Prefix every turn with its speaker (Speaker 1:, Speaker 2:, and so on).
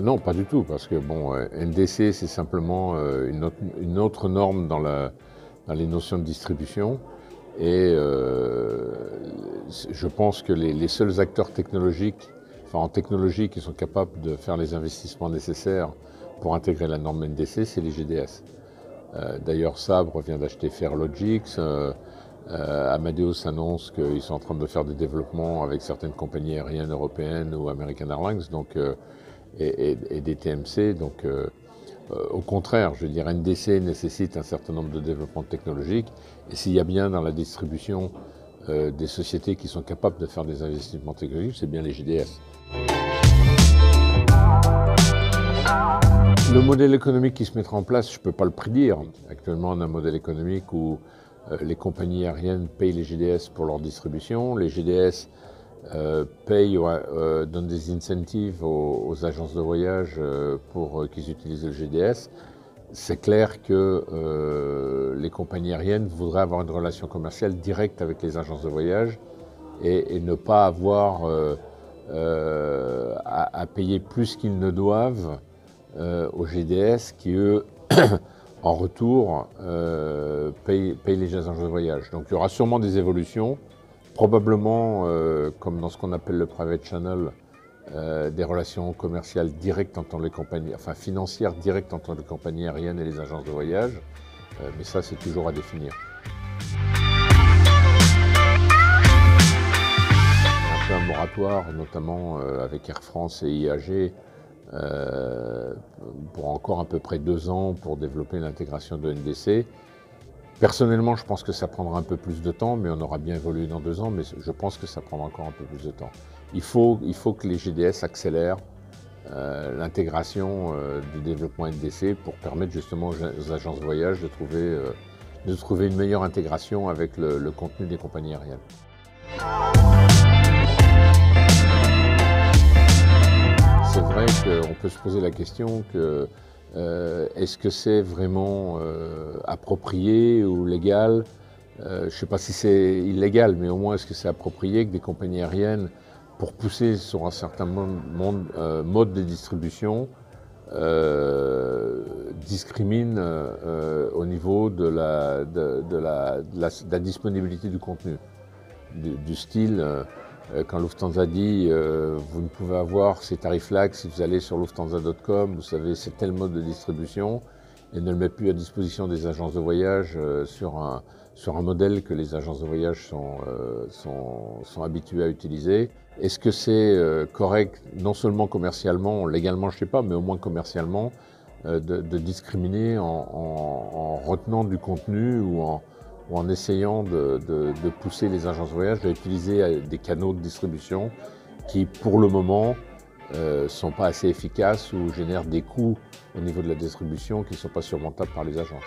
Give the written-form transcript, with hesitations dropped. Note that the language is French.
Speaker 1: Non, pas du tout, parce que bon, NDC, c'est simplement une autre norme dans les notions de distribution. Et je pense que les seuls acteurs technologiques, enfin en technologie, qui sont capables de faire les investissements nécessaires pour intégrer la norme NDC, c'est les GDS. D'ailleurs, Sabre vient d'acheter Fairlogix. Amadeus annonce qu'ils sont en train de faire des développements avec certaines compagnies aériennes européennes ou American Airlines et des TMC. Donc, au contraire, je veux dire, NDC nécessite un certain nombre de développements technologiques. Et s'il y a bien dans la distribution des sociétés qui sont capables de faire des investissements technologiques, c'est bien les GDS. Le modèle économique qui se mettra en place, je ne peux pas le prédire. Actuellement, on a un modèle économique où les compagnies aériennes payent les GDS pour leur distribution. Les GDS donnent des incentives aux agences de voyage pour qu'ils utilisent le GDS. C'est clair que les compagnies aériennes voudraient avoir une relation commerciale directe avec les agences de voyage et ne pas avoir à payer plus qu'ils ne doivent aux GDS qui, eux, en retour, payent les agences de voyage. Donc il y aura sûrement des évolutions, probablement, comme dans ce qu'on appelle le private channel, des relations commerciales directes entre les compagnies, enfin financières directes entre les compagnies aériennes et les agences de voyage, mais ça c'est toujours à définir. Un peu un moratoire, notamment avec Air France et IAG, pour encore à peu près 2 ans pour développer l'intégration de NDC. Personnellement, je pense que ça prendra un peu plus de temps, mais on aura bien évolué dans 2 ans, mais je pense que ça prendra encore un peu plus de temps. Il faut que les GDS accélèrent l'intégration du développement NDC pour permettre justement aux agences de voyage de trouver une meilleure intégration avec le contenu des compagnies aériennes. C'est vrai qu'on peut se poser la question que est-ce que c'est vraiment approprié ou légal? Je ne sais pas si c'est illégal, mais au moins est-ce que c'est approprié que des compagnies aériennes, pour pousser sur un certain mode de distribution, discriminent au niveau de la disponibilité du contenu, du style. Quand Lufthansa dit vous ne pouvez avoir ces tarifs-là que si vous allez sur lufthansa.com, vous savez c'est tel mode de distribution, et ne le met plus à disposition des agences de voyage sur un modèle que les agences de voyage sont habituées à utiliser. Est-ce que c'est correct, non seulement commercialement, légalement je ne sais pas, mais au moins commercialement, de discriminer en retenant du contenu ou en essayant de pousser les agences de voyage à utiliser des canaux de distribution qui, pour le moment, ne sont pas assez efficaces ou génèrent des coûts au niveau de la distribution qui ne sont pas surmontables par les agences.